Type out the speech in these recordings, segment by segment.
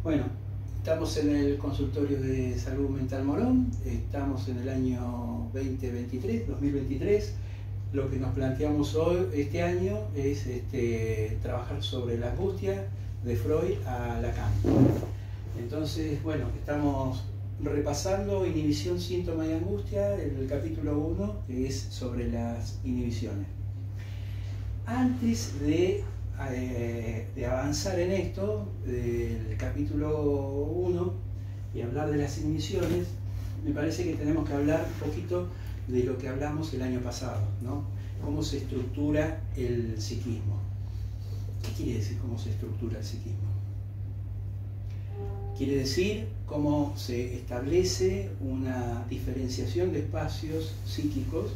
Bueno, estamos en el consultorio de salud mental Morón, estamos en el año 2023. Lo que nos planteamos hoy, este año, es trabajar sobre la angustia de Freud a Lacan. Entonces, bueno, estamos repasando inhibición, síntoma y angustia, el capítulo 1, que es sobre las inhibiciones. Antes de avanzar en esto, del capítulo 1, y hablar de las inhibiciones, me parece que tenemos que hablar un poquito de lo que hablamos el año pasado, ¿no? Cómo se estructura el psiquismo. ¿Qué quiere decir cómo se estructura el psiquismo? Quiere decir cómo se establece una diferenciación de espacios psíquicos.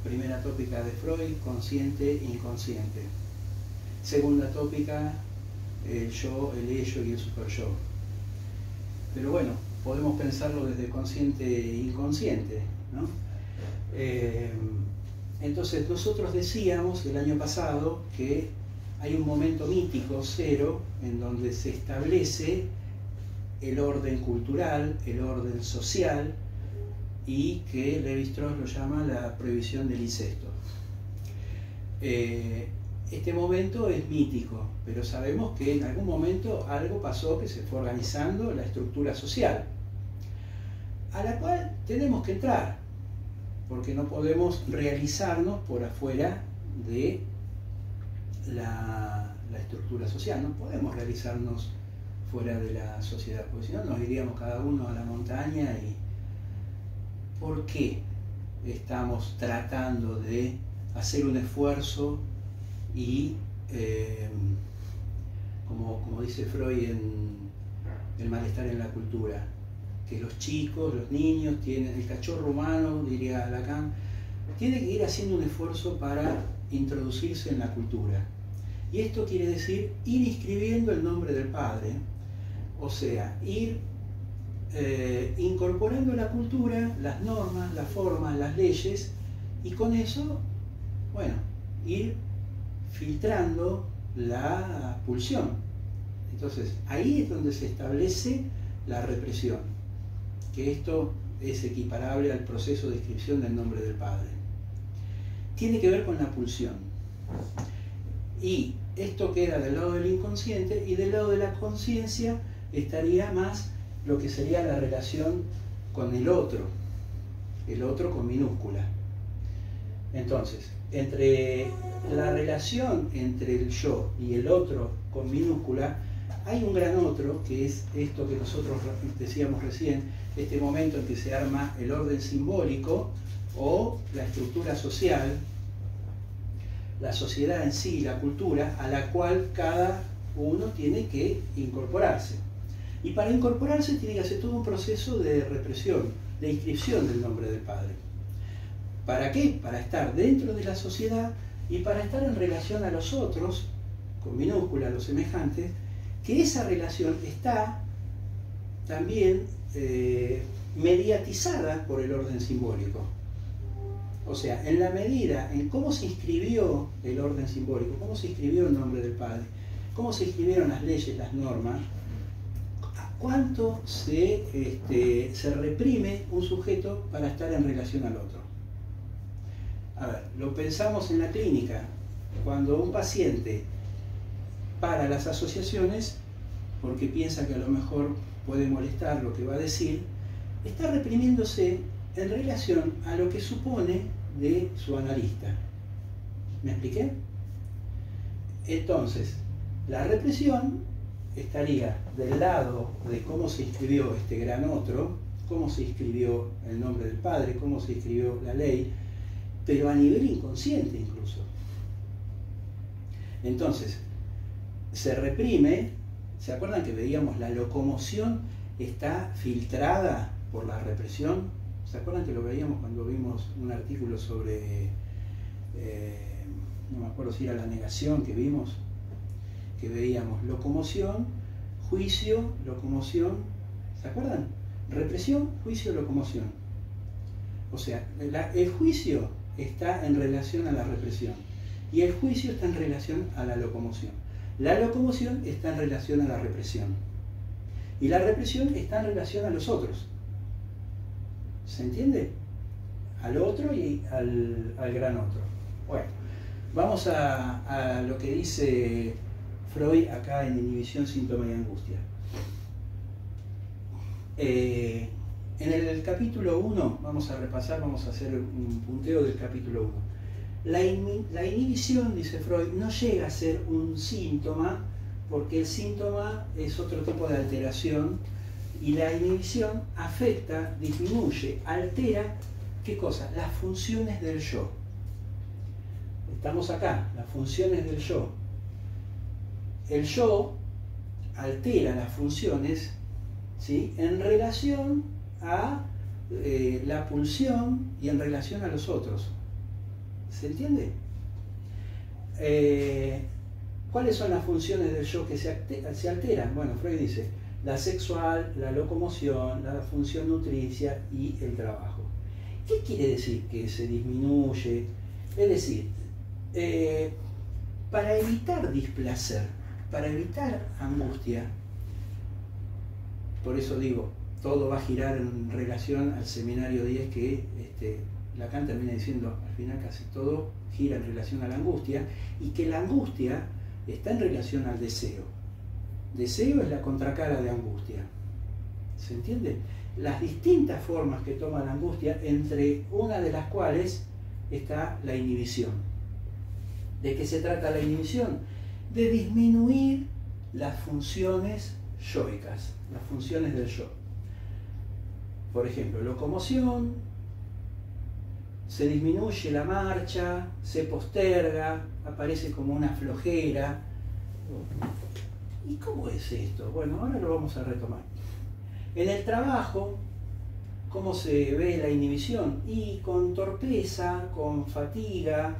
Primera tópica de Freud, consciente e inconsciente. Segunda tópica, el yo, el ello y el superyo. Pero bueno, podemos pensarlo desde consciente e inconsciente, ¿no? Entonces nosotros decíamos el año pasado que hay un momento mítico, cero, en donde se establece el orden cultural, el orden social, y que Lévi-Strauss lo llama la prohibición del incesto. Este momento es mítico, pero sabemos que en algún momento algo pasó que se fue organizando la estructura social, a la cual tenemos que entrar, porque no podemos realizarnos por afuera de la estructura social, no podemos realizarnos fuera de la sociedad, porque si no nos iríamos cada uno a la montaña. Y ¿por qué estamos tratando de hacer un esfuerzo y, como dice Freud en El malestar en la cultura, que los chicos, los niños, el cachorro humano, diría Lacan, tiene que ir haciendo un esfuerzo para introducirse en la cultura? Y esto quiere decir ir inscribiendo el nombre del Padre, o sea, ir incorporando a la cultura las normas, las formas, las leyes, y con eso, bueno, ir filtrando la pulsión. Entonces, ahí es donde se establece la represión, que esto es equiparable al proceso de inscripción del nombre del Padre. Tiene que ver con la pulsión. Y esto queda del lado del inconsciente, y del lado de la conciencia estaría más lo que sería la relación con el otro con minúscula. Entonces, entre la relación entre el yo y el otro con minúscula, hay un gran otro, que es esto que nosotros decíamos recién, este momento en que se arma el orden simbólico o la estructura social, la sociedad en sí, la cultura, a la cual cada uno tiene que incorporarse. Y para incorporarse tiene que hacer todo un proceso de represión, de inscripción del nombre del Padre. ¿Para qué? Para estar dentro de la sociedad y para estar en relación a los otros, con minúscula, los semejantes, que esa relación está también mediatizada por el orden simbólico. O sea, en la medida en cómo se inscribió el orden simbólico, cómo se inscribió el nombre del Padre, cómo se inscribieron las leyes, las normas, cuánto se reprime un sujeto para estar en relación al otro. A ver, lo pensamos en la clínica. Cuando un paciente para las asociaciones porque piensa que a lo mejor puede molestar lo que va a decir, está reprimiéndose en relación a lo que supone de su analista. ¿Me expliqué? Entonces, la represión estaría del lado de cómo se inscribió este gran otro, cómo se inscribió el nombre del Padre, cómo se inscribió la ley, pero a nivel inconsciente incluso. Entonces, se reprime. ¿Se acuerdan que veíamos la locomoción está filtrada por la represión? ¿Se acuerdan que lo veíamos cuando vimos un artículo sobre, no me acuerdo si era la negación que vimos, que veíamos locomoción, juicio, locomoción, ¿se acuerdan? Represión, juicio, locomoción. O sea, el juicio está en relación a la represión y el juicio está en relación a la locomoción. La locomoción está en relación a la represión. Y la represión está en relación a los otros. ¿Se entiende? Al otro y al gran otro. Bueno, vamos a lo que dice Freud acá en Inhibición, Síntoma y Angustia. En el capítulo 1, vamos a repasar, vamos a hacer un punteo del capítulo 1. La inhibición, dice Freud, no llega a ser un síntoma, porque el síntoma es otro tipo de alteración, y la inhibición afecta, disminuye, altera, ¿qué cosa? Las funciones del yo. Estamos acá, las funciones del yo. El yo altera las funciones, ¿sí?, en relación a la pulsión y en relación a los otros. ¿Se entiende? ¿Cuáles son las funciones del yo que se alteran? Bueno, Freud dice, la sexual, la locomoción, la función nutricia y el trabajo. ¿Qué quiere decir que se disminuye? Es decir, para evitar displacer, para evitar angustia, por eso digo, todo va a girar en relación al seminario 10 que Lacan termina diciendo, al final casi todo gira en relación a la angustia, y que la angustia está en relación al deseo. Deseo es la contracara de angustia. ¿Se entiende? Las distintas formas que toma la angustia, entre una de las cuales está la inhibición. ¿De qué se trata la inhibición? De disminuir las funciones yoicas, las funciones del yo. Por ejemplo, locomoción, se disminuye la marcha, se posterga, aparece como una flojera. ¿Y cómo es esto? Bueno, ahora lo vamos a retomar. En el trabajo, ¿cómo se ve la inhibición? Y con torpeza, con fatiga,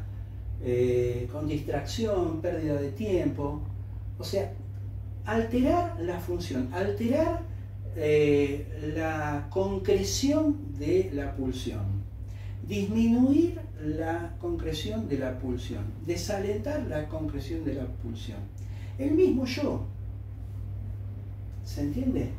con distracción, pérdida de tiempo. O sea, alterar la función, alterar la concreción de la pulsión, disminuir la concreción de la pulsión, desalentar la concreción de la pulsión. El mismo yo. ¿Se entiende?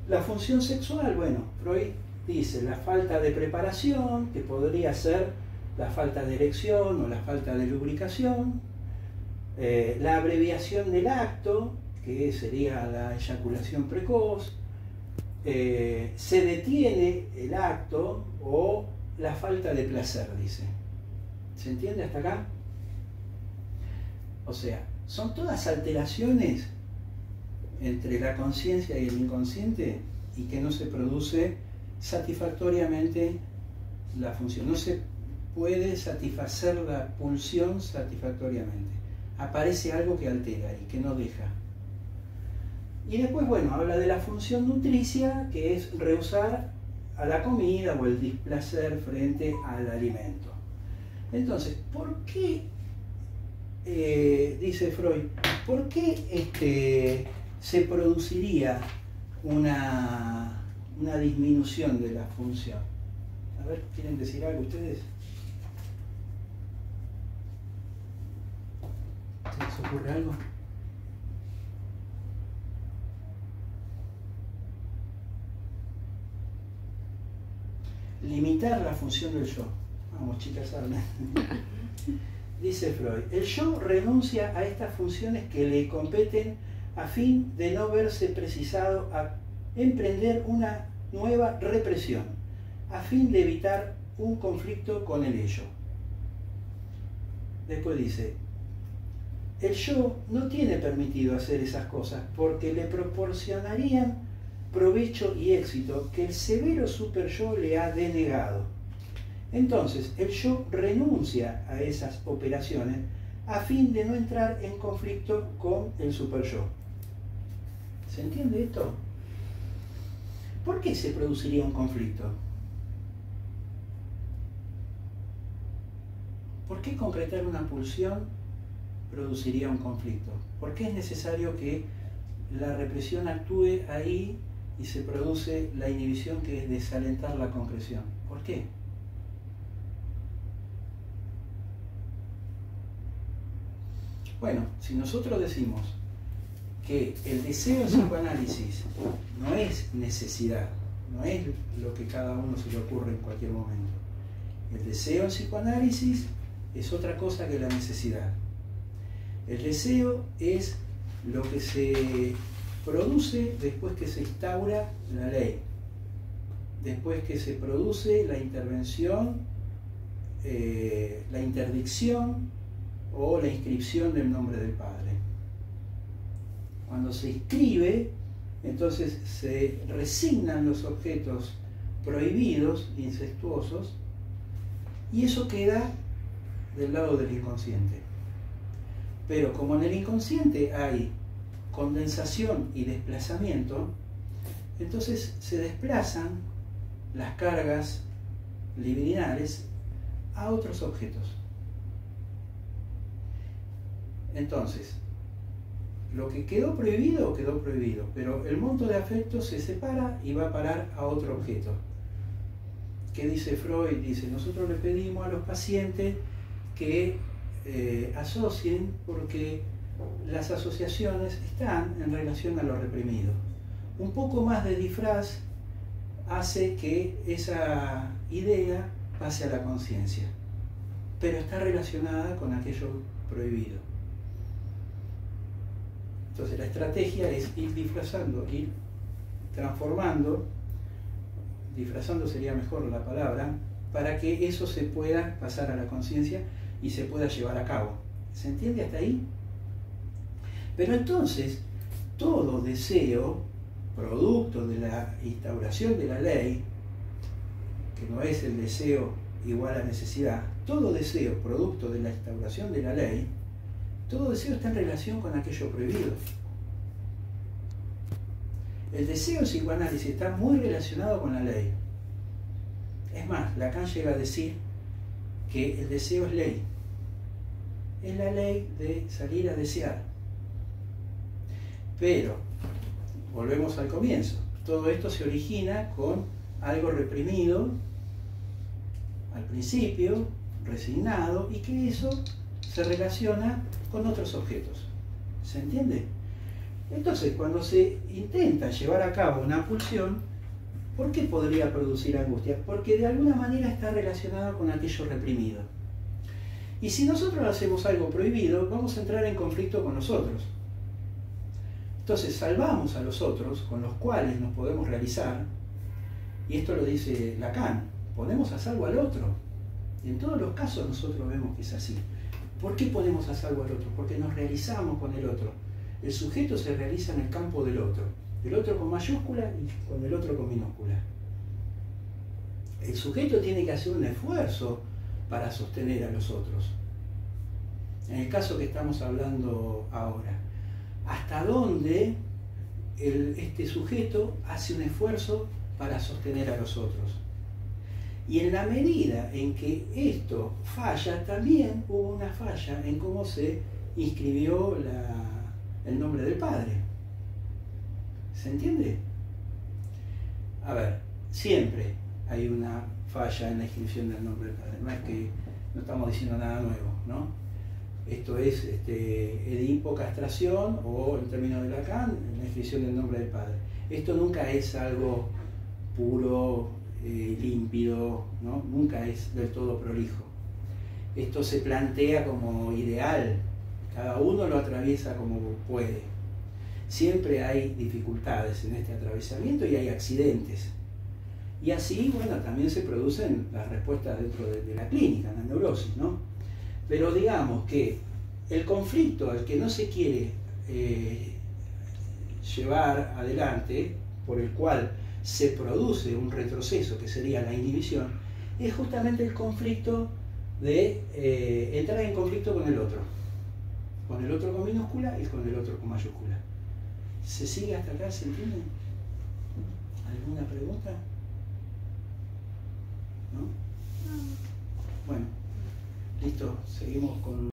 La función sexual, bueno, Freud dice la falta de preparación, que podría ser la falta de erección o la falta de lubricación, la abreviación del acto, que sería la eyaculación precoz, se detiene el acto o la falta de placer, dice. ¿Se entiende hasta acá? O sea, son todas alteraciones entre la conciencia y el inconsciente y que no se produce satisfactoriamente la función. No se puede satisfacer la pulsión satisfactoriamente. Aparece algo que altera y que no deja. Y después, bueno, habla de la función nutricia, que es rehusar a la comida o el displacer frente al alimento. Entonces, ¿por qué, dice Freud, por qué se produciría una disminución de la función? A ver, ¿quieren decir algo ustedes? ¿Se les ocurre algo? Limitar la función del yo. Vamos, chicas, hablan. Dice Freud, el yo renuncia a estas funciones que le competen a fin de no verse precisado a emprender una nueva represión, a fin de evitar un conflicto con el ello. Después dice, el yo no tiene permitido hacer esas cosas porque le proporcionarían provecho y éxito que el severo superyo le ha denegado. Entonces, el yo renuncia a esas operaciones a fin de no entrar en conflicto con el superyo. ¿Se entiende esto? ¿Por qué se produciría un conflicto? ¿Por qué concretar una pulsión produciría un conflicto? ¿Por qué es necesario que la represión actúe ahí y se produce la inhibición, que es desalentar la concreción? ¿Por qué? Bueno, si nosotros decimos que el deseo en psicoanálisis no es necesidad, no es lo que cada uno se le ocurre en cualquier momento. El deseo en psicoanálisis es otra cosa que la necesidad. El deseo es lo que se produce después que se instaura la ley, después que se produce la intervención, la interdicción o la inscripción del nombre del Padre. Cuando se inscribe, entonces se resignan los objetos prohibidos, incestuosos, y eso queda del lado del inconsciente. Pero como en el inconsciente hay condensación y desplazamiento, entonces se desplazan las cargas libidinales a otros objetos. Entonces, lo que quedó prohibido, pero el monto de afecto se separa y va a parar a otro objeto. ¿Qué dice Freud? Dice, nosotros le pedimos a los pacientes que asocien porque las asociaciones están en relación a lo reprimido. Un poco más de disfraz hace que esa idea pase a la conciencia, pero está relacionada con aquello prohibido. Entonces la estrategia es ir disfrazando, ir transformando, disfrazando sería mejor la palabra, para que eso se pueda pasar a la conciencia y se pueda llevar a cabo. ¿Se entiende hasta ahí? Pero entonces, todo deseo, producto de la instauración de la ley, que no es el deseo igual a necesidad, todo deseo, producto de la instauración de la ley, todo deseo está en relación con aquello prohibido. El deseo en psicoanálisis está muy relacionado con la ley. Es más, Lacan llega a decir que el deseo es ley. Es la ley de salir a desear. Pero, volvemos al comienzo, todo esto se origina con algo reprimido al principio, resignado, y que eso se relaciona con otros objetos. ¿Se entiende? Entonces, cuando se intenta llevar a cabo una pulsión, ¿por qué podría producir angustia? Porque de alguna manera está relacionado con aquello reprimido. Y si nosotros hacemos algo prohibido, vamos a entrar en conflicto con los otros. Entonces salvamos a los otros, con los cuales nos podemos realizar, y esto lo dice Lacan, ponemos a salvo al otro. Y en todos los casos nosotros vemos que es así. ¿Por qué ponemos a salvo al otro? Porque nos realizamos con el otro. El sujeto se realiza en el campo del otro con mayúscula y con el otro con minúscula. El sujeto tiene que hacer un esfuerzo para sostener a los otros. En el caso que estamos hablando ahora, ¿hasta dónde este sujeto hace un esfuerzo para sostener a los otros? Y en la medida en que esto falla, también hubo una falla en cómo se inscribió el nombre del Padre. ¿Se entiende? A ver, siempre hay una falla en la inscripción del nombre del Padre. No es que no estamos diciendo nada nuevo, ¿no? Esto es Edipo, castración, o en términos de Lacan, la inscripción del nombre del Padre. Esto nunca es algo puro, límpido, ¿no? Nunca es del todo prolijo. Esto se plantea como ideal, cada uno lo atraviesa como puede. Siempre hay dificultades en este atravesamiento y hay accidentes. Y así, bueno, también se producen las respuestas dentro de la clínica, en la neurosis, ¿no? Pero digamos que el conflicto al que no se quiere llevar adelante, por el cual se produce un retroceso, que sería la inhibición, es justamente el conflicto de entrar en conflicto con el otro con minúscula y con el otro con mayúscula. ¿Se sigue hasta acá? ¿Se entiende? ¿Alguna pregunta? ¿No? Bueno, listo, seguimos con